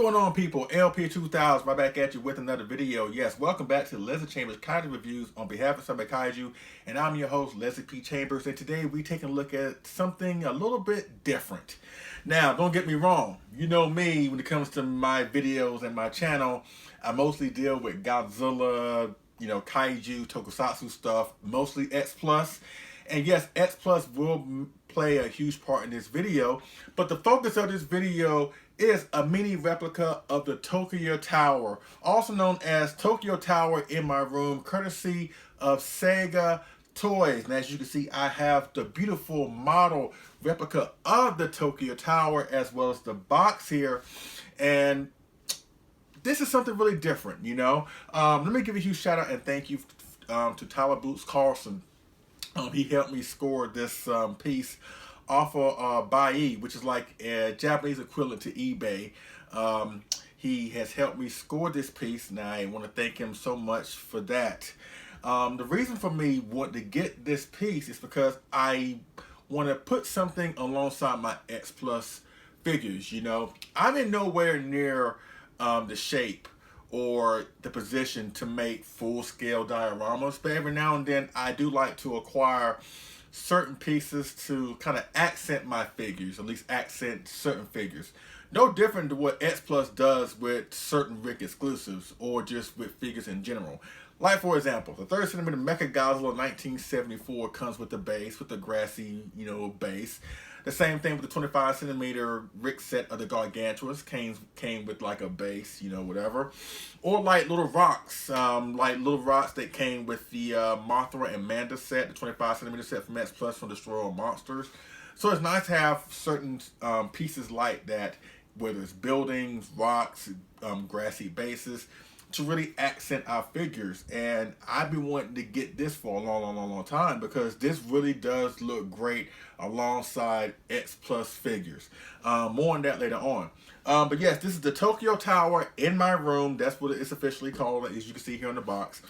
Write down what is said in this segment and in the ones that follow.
going on, people? LP2000 right back at you with another video. Yes, welcome back to Leslie Chambers Kaiju Reviews on behalf of Summer Kaiju, and I'm your host, Leslie P. Chambers, and today we're taking a look at something a little bit different. Now, don't get me wrong. You know me, when it comes to my videos and my channel, I mostly deal with Godzilla, Kaiju, Tokusatsu stuff, mostly X+. And yes, X+ will play a huge part in this video, but the focus of this video is a mini replica of the Tokyo Tower, also known as Tokyo Tower in my room, courtesy of SEGA Toys. And as you can see, I have the beautiful model replica of the Tokyo Tower as well as the box here. And this is something really different, Let me give a huge shout out and thank you to Tyler Boots Carlson. He helped me score this piece off of Buy, which is like a Japanese equivalent to eBay. He has helped me score this piece, and I want to thank him so much for that. The reason for me wanting to get this piece is because I want to put something alongside my X+ figures. I'm in nowhere near the shape or the position to make full-scale dioramas, but every now and then I do like to acquire certain pieces to kind of accent my figures, at least accent certain figures. No different to what X+ does with certain Rick exclusives or just with figures in general. Like, for example, the 30cm Mecha Godzilla 1974 comes with the base, with the grassy, base. The same thing with the 25cm Rick set of the Gargantuas came with like a base, whatever. Or like little rocks that came with the Mothra and Manda set, the 25cm set from X+ from Destroy All Monsters. So it's nice to have certain pieces like that, whether it's buildings, rocks, grassy bases, to really accent our figures. And I've been wanting to get this for a long time because this really does look great alongside X+ figures. More on that later on. But yes, this is the Tokyo Tower in my room. That's what it's officially called, as you can see here on the box.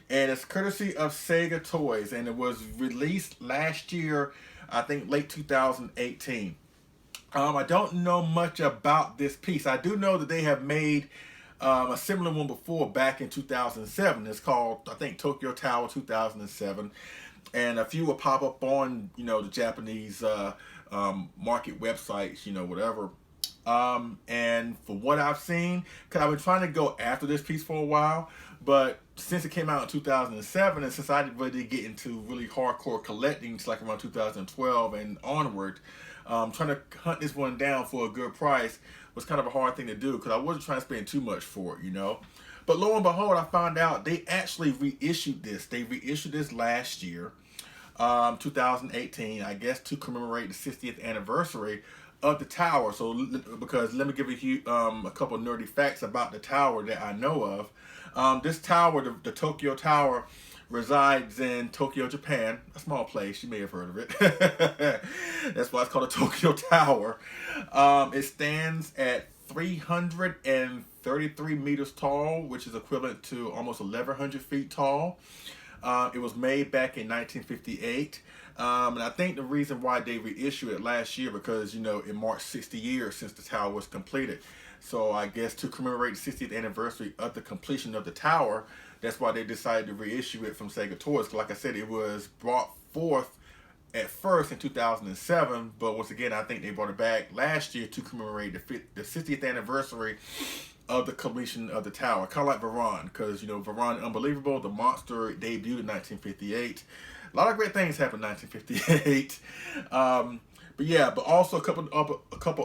And it's courtesy of SEGA Toys, and it was released last year, I think late 2018. I don't know much about this piece. I do know that they have made a similar one before back in 2007. It's called, I think, Tokyo Tower 2007. And a few will pop up on, the Japanese market websites, whatever. And for what I've seen, because I've been trying to go after this piece for a while, but since it came out in 2007, and since I didn't really get into really hardcore collecting, it's like around 2012 and onward, trying to hunt this one down for a good price was kind of a hard thing to do because I wasn't trying to spend too much for it, But lo and behold, I found out they actually reissued this. They reissued this last year, 2018, I guess, to commemorate the 60th anniversary of the tower. So, because let me give you a couple of nerdy facts about the tower that I know of. This tower, the Tokyo Tower, resides in Tokyo, Japan, a small place. You may have heard of it. That's why it's called a Tokyo Tower. It stands at 333 meters tall, which is equivalent to almost 1,100 feet tall. It was made back in 1958. And I think the reason why they reissued it last year because, it marked 60 years since the tower was completed. So I guess to commemorate the 60th anniversary of the completion of the tower, that's why they decided to reissue it from SEGA Toys. Like I said, it was brought forth at first in 2007, but once again, I think they brought it back last year to commemorate the 60th anniversary of the completion of the tower. Kind of like Varan, because, Varan Unbelievable, the monster, debuted in 1958. A lot of great things happened in 1958. But also a couple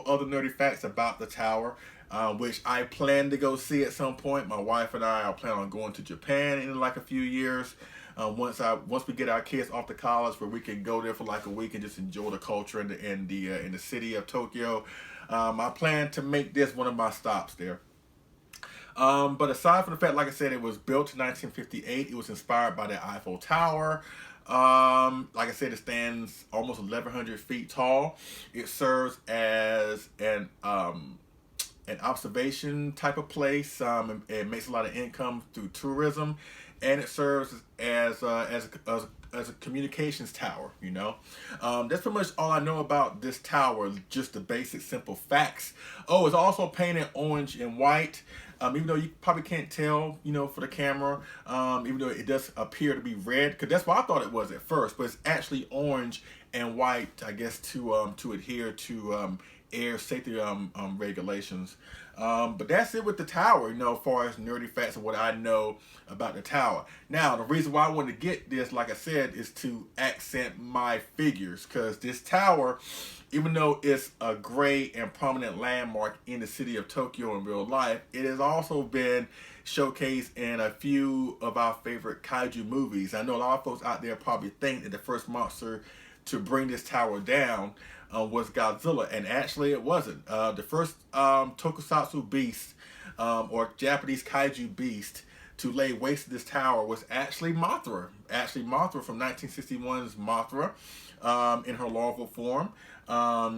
other nerdy facts about the tower, which I plan to go see at some point. My wife and I plan on going to Japan in like a few years. Once we get our kids off to college, where we can go there for like a week and just enjoy the culture in the city of Tokyo. I plan to make this one of my stops there. But aside from the fact, like I said, it was built in 1958. It was inspired by the Eiffel Tower. Like I said, it stands almost 1,100 feet tall. It serves as an observation type of place. It makes a lot of income through tourism, and it serves as as a communications tower. You know, that's pretty much all I know about this tower. Just the basic, simple facts. Oh, it's also painted orange and white. Even though you probably can't tell, you know, for the camera, even though it does appear to be red, because that's what I thought it was at first, but it's actually orange and white, I guess, to adhere to air safety regulations. But that's it with the tower, you know, as far as nerdy facts of what I know about the tower. Now, the reason why I wanted to get this, like I said, is to accent my figures, because this tower, even though it's a great and prominent landmark in the city of Tokyo in real life, it has also been showcased in a few of our favorite kaiju movies. I know a lot of folks out there probably think that the first monster to bring this tower down was Godzilla, and actually it wasn't. The first tokusatsu beast, or Japanese kaiju beast, to lay waste to this tower was actually Mothra. Actually, Mothra from 1961's Mothra, in her larval form.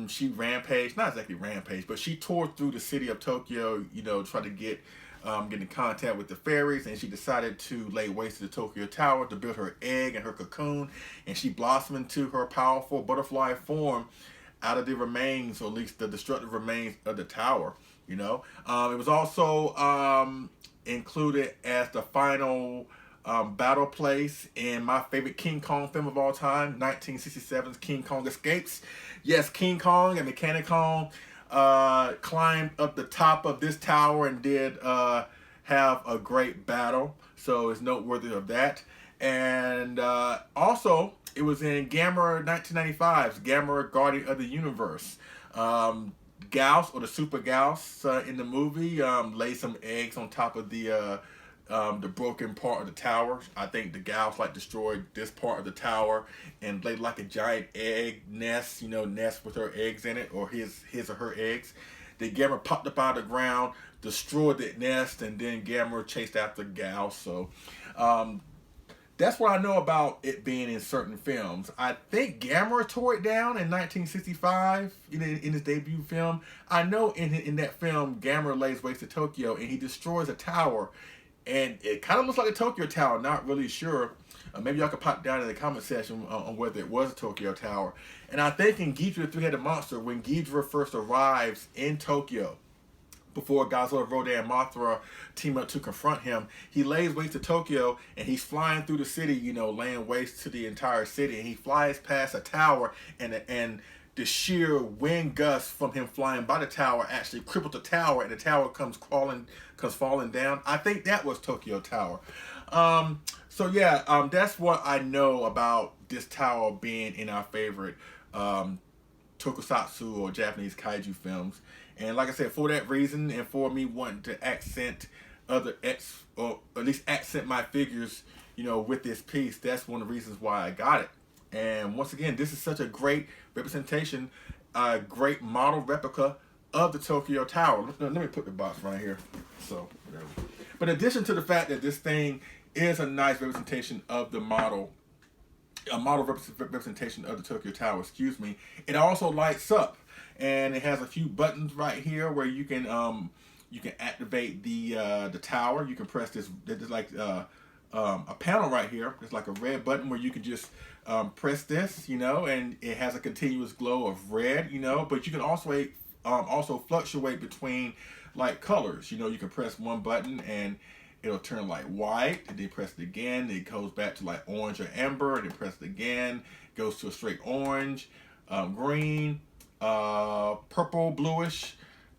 She rampaged, not exactly rampaged, but she tore through the city of Tokyo, you know, trying to get in contact with the fairies, and she decided to lay waste to the Tokyo Tower to build her egg and her cocoon, and she blossomed into her powerful butterfly form out of the remains, or at least the destructive remains of the tower, you know. It was also included as the final battle place in my favorite King Kong film of all time, 1967's King Kong Escapes. Yes, King Kong and Mechanic Kong climbed up the top of this tower and did have a great battle, so it's noteworthy of that. And also, it was in Gamera 1995's Gamera Guardian of the Universe. Gauss, or the Super Gauss, in the movie laid some eggs on top of the broken part of the tower. I think the Gauss like destroyed this part of the tower and laid like a giant egg nest, you know, nest with her eggs in it, or his or her eggs. The Gamera popped up out of the ground, destroyed that nest, and then Gamera chased after Gauss. So that's what I know about it being in certain films. I think Gamera tore it down in 1965 in his debut film. I know in that film, Gamera lays waste to Tokyo and he destroys a tower. And it kind of looks like a Tokyo Tower, not really sure. Maybe y'all could pop down in the comment section on whether it was a Tokyo Tower. And I think in Ghidorah the Three-Headed Monster, when Ghidorah first arrives in Tokyo, before Godzilla, Rodan, and Mothra team up to confront him, he lays waste to Tokyo, and he's flying through the city, you know, laying waste to the entire city. And he flies past a tower, and the sheer wind gust from him flying by the tower actually crippled the tower, and the tower comes falling down. I think that was Tokyo Tower. So yeah, that's what I know about this tower being in our favorite tokusatsu or Japanese kaiju films. And like I said, for that reason, and for me wanting to accent or at least accent my figures, you know, with this piece, that's one of the reasons why I got it. And once again, this is such a great representation, a great model replica of the Tokyo Tower. Let me put the box right here. So, whatever. But in addition to the fact that this thing is a nice representation of the model, a model representation of the Tokyo Tower, excuse me, it also lights up. And it has a few buttons right here where you can activate the tower. You can press this. There's like a panel right here. It's like a red button where you can just press this, you know, and it has a continuous glow of red, you know. But you can also fluctuate between like colors. You know, you can press one button and it'll turn like white, and then press it again, it goes back to like orange or amber, and then press it again, goes to a straight orange, green, purple, bluish,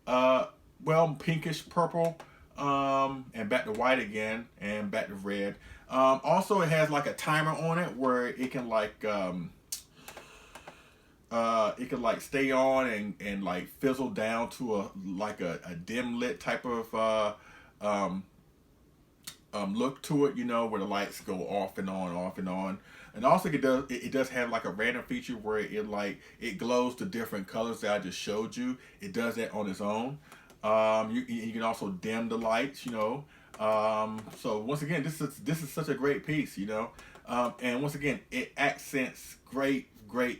well, pinkish purple, and back to white again, and back to red. Also, it has like a timer on it where it can like stay on and like fizzle down to a dim lit type of look to it, you know, where the lights go off and on, off and on. And also it does have like a random feature where it glows to different colors that I just showed you. It does that on its own. You can also dim the lights, you know. So once again, this is such a great piece, you know. And once again, it accents great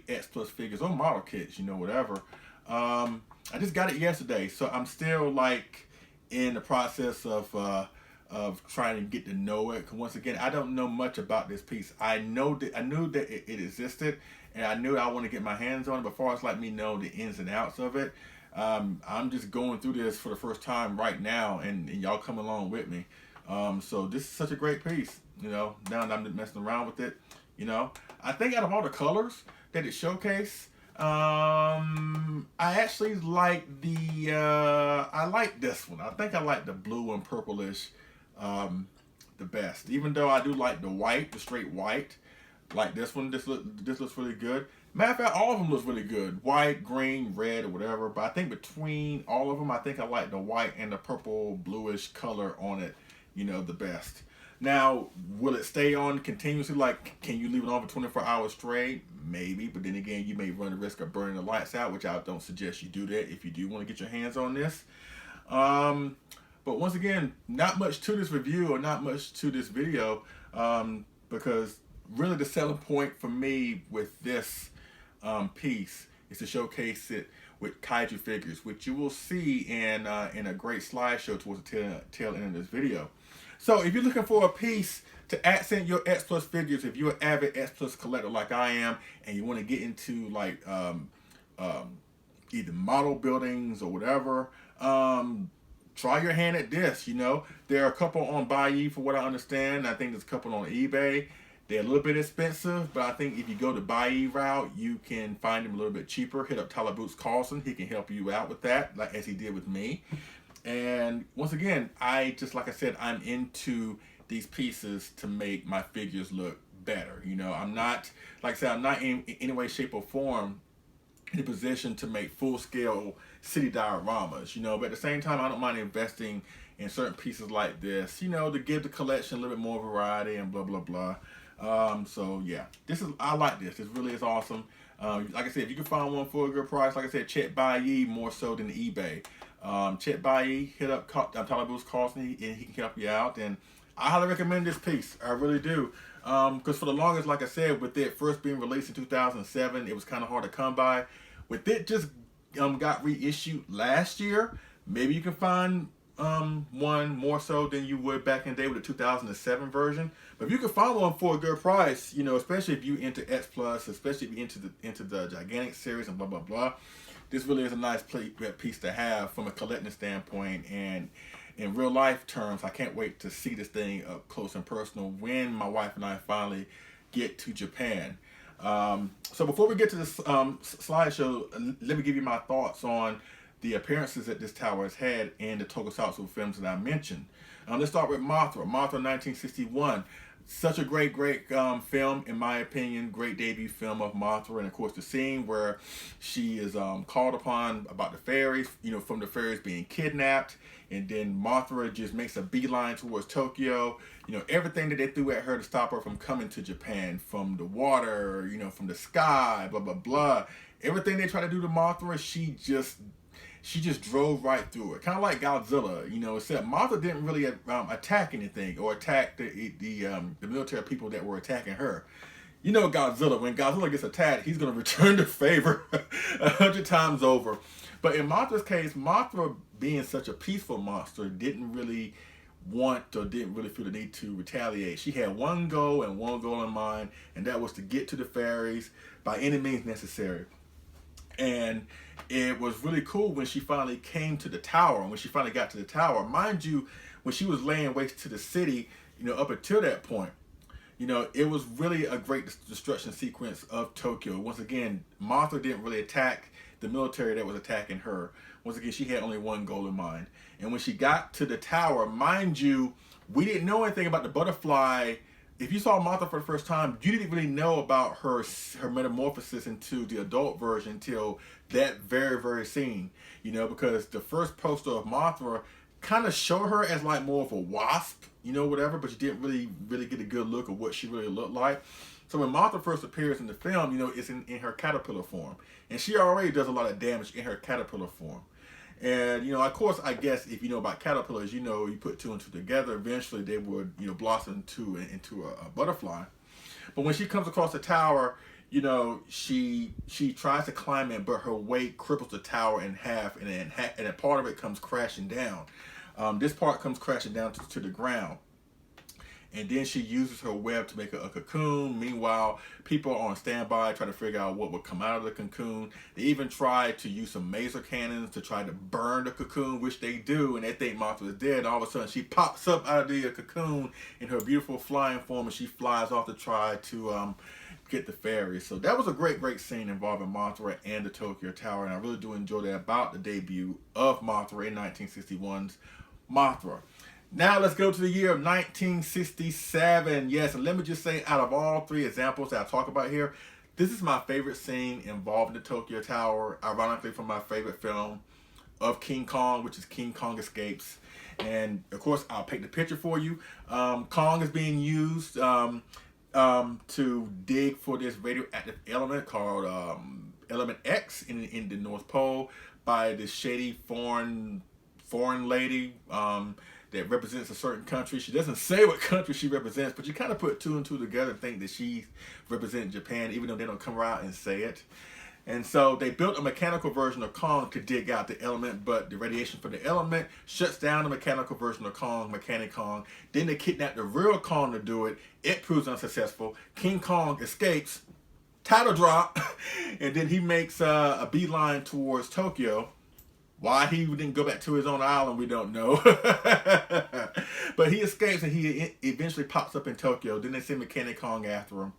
X Plus figures or model kits, you know, whatever. I just got it yesterday, so I'm still like in the process of of trying to get to know it. Because once again, I don't know much about this piece. I knew that it existed, and I knew I want to get my hands on it. But as far as like me know the ins and outs of it, I'm just going through this for the first time right now, and y'all come along with me. So this is such a great piece. Now that I'm messing around with it, I think out of all the colors that it showcased, I actually like I like this one. I think I like the blue and purplish the best. Even though I do like the white, the straight white, like this one. This looks really good. Matter of fact, all of them looks really good. White, green, red, or whatever. But I think between all of them, I think I like the white and the purple bluish color on it, the best. Now, will it stay on continuously? Like, can you leave it on for 24 hours straight? Maybe, but then again, you may run the risk of burning the lights out, which I don't suggest you do that if you do want to get your hands on this. But once again, not much to this review or not much to this video, because really the selling point for me with this piece is to showcase it with kaiju figures, which you will see in a great slideshow towards the tail end of this video. So if you're looking for a piece to accent your X Plus figures, if you're an avid X Plus collector like I am, and you want to get into like either model buildings or whatever, try your hand at this. There are a couple on Buyee for what I understand. I think there's a couple on eBay. They're a little bit expensive, but I think if you go the Buyee route, you can find them a little bit cheaper. Hit up Tyler Boots Carlson. He can help you out with that, like as he did with me. And once again, like I said, I'm into these pieces to make my figures look better. I'm not, like I said, I'm not in any way, shape, or form in a position to make full-scale city dioramas, but at the same time, I don't mind investing in certain pieces like this, to give the collection a little bit more variety and blah, blah, blah. So yeah, I like this. This really is awesome. Like I said, if you can find one for a good price, like I said, check Buyee more so than eBay. Check Buyee, hit up Tyler Boots Carlson, and he can help you out. And I highly recommend this piece. I really do. Because for the longest, like I said, with it first being released in 2007, it was kind of hard to come by. With it just got reissued last year, maybe you can find one more so than you would back in the day with the 2007 version. But if you can find one for a good price, especially if you into X Plus, especially if you into the Gigantic series and blah blah blah, this really is a nice piece to have from a collecting standpoint. And in real life terms, I can't wait to see this thing up close and personal when my wife and I finally get to Japan. So before we get to this slideshow, let me give you my thoughts on the appearances that this tower has had in the tokusatsu films that I mentioned. Let's start with Mothra. Mothra 1961. Such a great film, in my opinion. Great debut film of Mothra. And of course the scene where she is called upon about the fairies, from the fairies being kidnapped. And then Mothra just makes a beeline towards Tokyo. Everything that they threw at her to stop her from coming to Japan. From the water, from the sky, blah, blah, blah. Everything they try to do to Mothra, she just drove right through it. Kind of like Godzilla, except Mothra didn't really attack anything or attack the military people that were attacking her. Godzilla, when Godzilla gets attacked, he's going to return the favor 100 times over. But in Mothra's case, Mothra, being such a peaceful monster, didn't really want or didn't really feel the need to retaliate. She had one goal and one goal in mind, and that was to get to the fairies by any means necessary. And it was really cool when she finally came to the tower. And when she finally got to the tower, mind you, when she was laying waste to the city, up until that point, it was really a great destruction sequence of Tokyo. Once again, Mothra didn't really attack the military that was attacking her. Once again, she had only one goal in mind. And when she got to the tower, mind you, we didn't know anything about the butterfly. If you saw Mothra for the first time, you didn't really know about her metamorphosis into the adult version until that very, very scene. Because the first poster of Mothra kind of showed her as like more of a wasp, whatever, but you didn't really get a good look of what she really looked like. So when Mothra first appears in the film, it's in her caterpillar form. And she already does a lot of damage in her caterpillar form. And, of course, I guess if you know about caterpillars, you put two and two together, eventually they would, blossom into a butterfly. But when she comes across the tower, she tries to climb it, but her weight cripples the tower in half, and then part of it comes crashing down. This part comes crashing down to the ground. And then she uses her web to make a cocoon. Meanwhile, people are on standby trying to figure out what would come out of the cocoon. They even try to use some laser cannons to try to burn the cocoon, which they do, and they think Mothra is dead. And all of a sudden, she pops up out of the cocoon in her beautiful flying form, and she flies off to try to get the fairy. So that was a great scene involving Mothra and the Tokyo Tower, and I really do enjoy that about the debut of Mothra in 1961's Mothra. Now let's go to the year of 1967. Yes, and let me just say, out of all three examples that I talk about here, this is my favorite scene involving the Tokyo Tower, ironically from my favorite film of King Kong, which is King Kong Escapes. And of course, I'll paint the picture for you. Kong is being used to dig for this radioactive element called element X in the North Pole by this shady foreign lady that represents a certain country. She doesn't say what country she represents, but you kind of put two and two together and think that she represents Japan, even though they don't come out and say it. And so they built a mechanical version of Kong to dig out the element, but the radiation for the element shuts down the mechanical version of Kong, Mechanic Kong. Then they kidnap the real Kong to do it. It proves unsuccessful. King Kong escapes, title drop, and then he makes a beeline towards Tokyo. Why he didn't go back to his own island, we don't know. But he escapes and he eventually pops up in Tokyo. Then they send Mechanic Kong after him.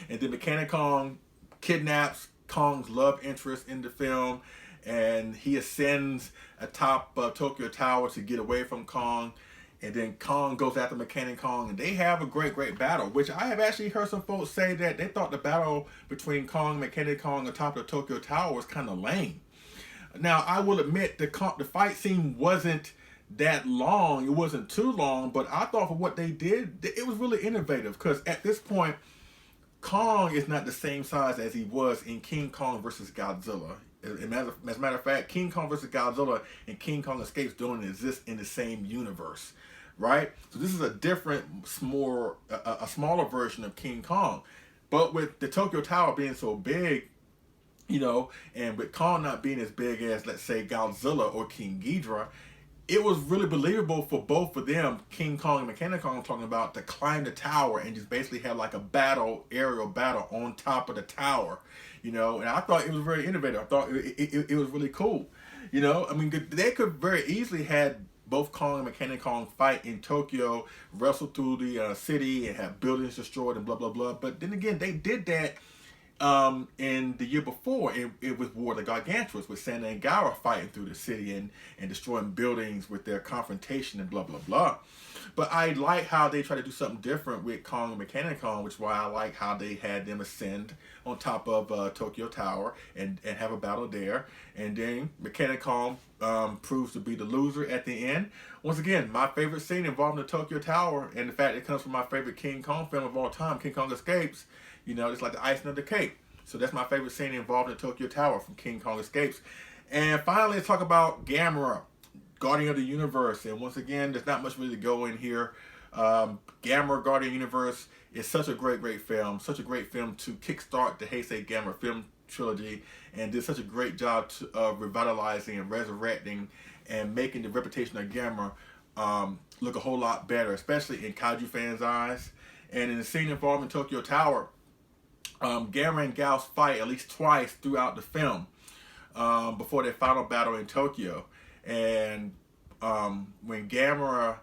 And then Mechanic Kong kidnaps Kong's love interest in the film. And he ascends atop Tokyo Tower to get away from Kong. And then Kong goes after Mechanic Kong. And they have a great battle, which I have actually heard some folks say that they thought the battle between Kong and Mechanic Kong atop the Tokyo Tower was kind of lame. Now, I will admit the fight scene wasn't that long. It wasn't too long, but I thought for what they did, it was really innovative because at this point, Kong is not the same size as he was in King Kong versus Godzilla. As a matter of fact, King Kong versus Godzilla and King Kong Escapes don't exist in the same universe, right? So this is a different, a smaller version of King Kong. But with the Tokyo Tower being so big, you know, and with Kong not being as big as, let's say, Godzilla or King Ghidorah, it was really believable for both of them, King Kong and Mechanic Kong, talking about, to climb the tower and just basically have like a aerial battle on top of the tower, you know. And I thought it was very innovative. I thought it was really cool, you know. I mean, they could very easily had both Kong and Mechanic Kong fight in Tokyo, wrestle through the city and have buildings destroyed and blah, blah, blah. But then again, they did that in the year before it was War of the Gargantuars, with Santa and Gaara fighting through the city and destroying buildings with their confrontation and blah blah blah. But I like how they try to do something different with Kong and Mechanic Kong, which is why I like how they had them ascend on top of Tokyo Tower and have a battle there. And then Mechanic Kong proves to be the loser at the end. Once again, my favorite scene involving the Tokyo Tower, and the fact it comes from my favorite King Kong film of all time, King Kong Escapes. You know, it's like the icing of the cake. So that's my favorite scene involved in Tokyo Tower from King Kong Escapes. And finally, let's talk about Gamera, Guardian of the Universe. And once again, there's not much really to go in here. Gamera, Guardian of the Universe is such a great film. Such a great film to kickstart the Heisei Gamera film trilogy. And did such a great job of revitalizing and resurrecting and making the reputation of Gamera look a whole lot better, especially in kaiju fans' eyes. And in the scene involving Tokyo Tower, Gamera and Gyaos fight at least twice throughout the film before their final battle in Tokyo. And when Gamera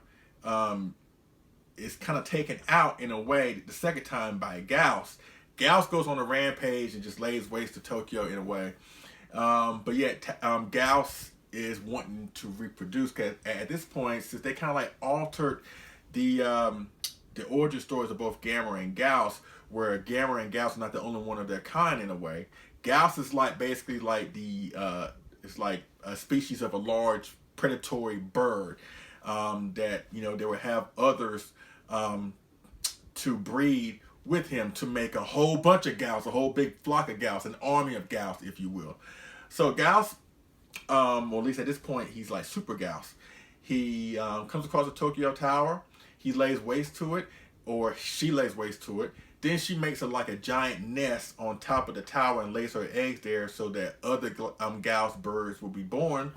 is kind of taken out in a way the second time by Gyaos, Gyaos goes on a rampage and just lays waste to Tokyo in a way. But yet Gyaos is wanting to reproduce, because at this point, since they kind of like altered the origin stories of both Gamera and Gyaos, where Gamera and Gyaos are not the only one of their kind in a way. Gyaos is like basically like it's like a species of a large predatory bird that, you know, they would have others to breed with him to make a whole bunch of Gyaos, a whole big flock of Gyaos, an army of Gyaos, if you will. So Gyaos, or at least at this point, he's like Super Gyaos. He comes across the Tokyo Tower. He lays waste to it, or she lays waste to it. Then she makes like a giant nest on top of the tower and lays her eggs there so that other Gyaos birds will be born.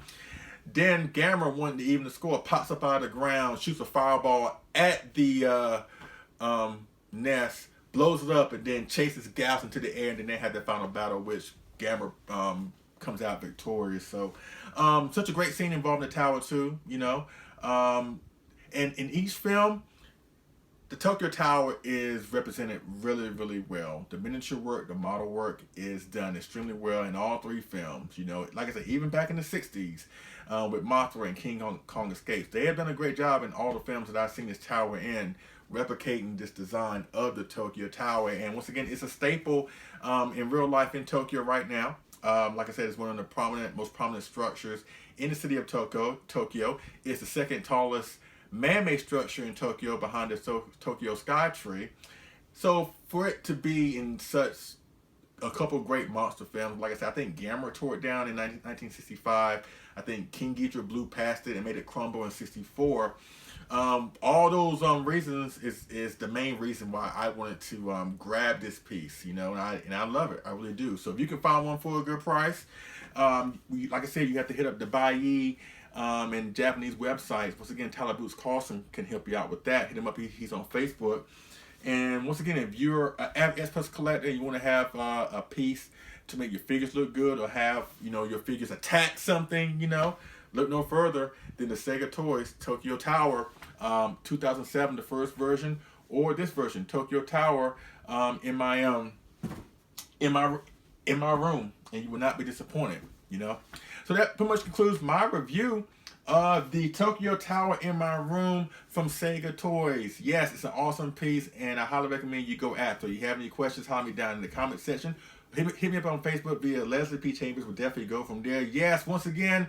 Then Gamera wanting to even the score, pops up out of the ground, shoots a fireball at the nest, blows it up, and then chases Gauss into the air, and then they had the final battle, which Gamera comes out victorious. So such a great scene involving the tower too, you know. And in each film, the Tokyo Tower is represented really, really well. The miniature work, the model work is done extremely well in all three films. You know, like I said, even back in the 60s with Mothra and King Kong Escapes, they have done a great job in all the films that I've seen this tower in, replicating this design of the Tokyo Tower. And once again, it's a staple in real life in Tokyo right now. Like I said, it's one of the most prominent structures in the city of Tokyo. It's the second tallest man-made structure in Tokyo behind the Tokyo Sky Tree. So for it to be in such a couple great monster films, like I said, I think Gamera tore it down in 1965. I think King Ghidorah blew past it and made it crumble in 64. All those reasons is the main reason why I wanted to grab this piece, you know, and I love it. I really do. So if you can find one for a good price, like I said, you have to hit up the Buyee and Japanese websites. Once again, Tyler Boots Carlson can help you out with that. Hit him up. He's on Facebook. And once again, if you're an S Plus collector and you want to have a piece to make your figures look good, or have, you know, your figures attack something, you know, look no further than the SEGA Toys Tokyo Tower 2007, the first version, or this version, Tokyo Tower, in my room, and you will not be disappointed, you know. So that pretty much concludes my review of the Tokyo Tower in my room from SEGA Toys. Yes, it's an awesome piece, and I highly recommend you go after. If you have any questions, holler me down in the comment section. Hit me up on Facebook via Leslie P. Chambers. We'll definitely go from there. Yes, once again,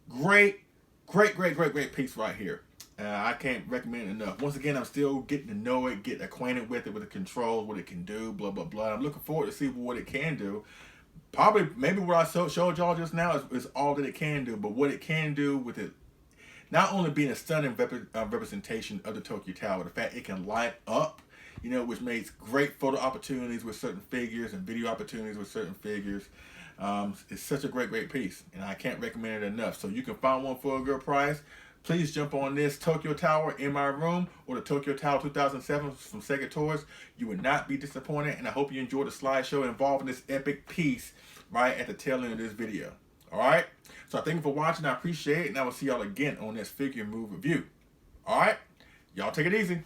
great piece right here. I can't recommend it enough. Once again, I'm still getting to know it, get acquainted with it, with the controls, what it can do, blah, blah, blah. I'm looking forward to see what it can do. Probably, maybe what I showed y'all just now is all that it can do, but what it can do with it, not only being a stunning representation of the Tokyo Tower, the fact it can light up, you know, which makes great photo opportunities with certain figures and video opportunities with certain figures. It's such a great piece, and I can't recommend it enough. So you can find one for a good price. Please jump on this Tokyo Tower in my room, or the Tokyo Tower 2007 from SEGA Toys. You will not be disappointed, and I hope you enjoyed the slideshow involving this epic piece right at the tail end of this video. Alright? So thank you for watching. I appreciate it, and I will see y'all again on this figure move review. Alright? Y'all take it easy.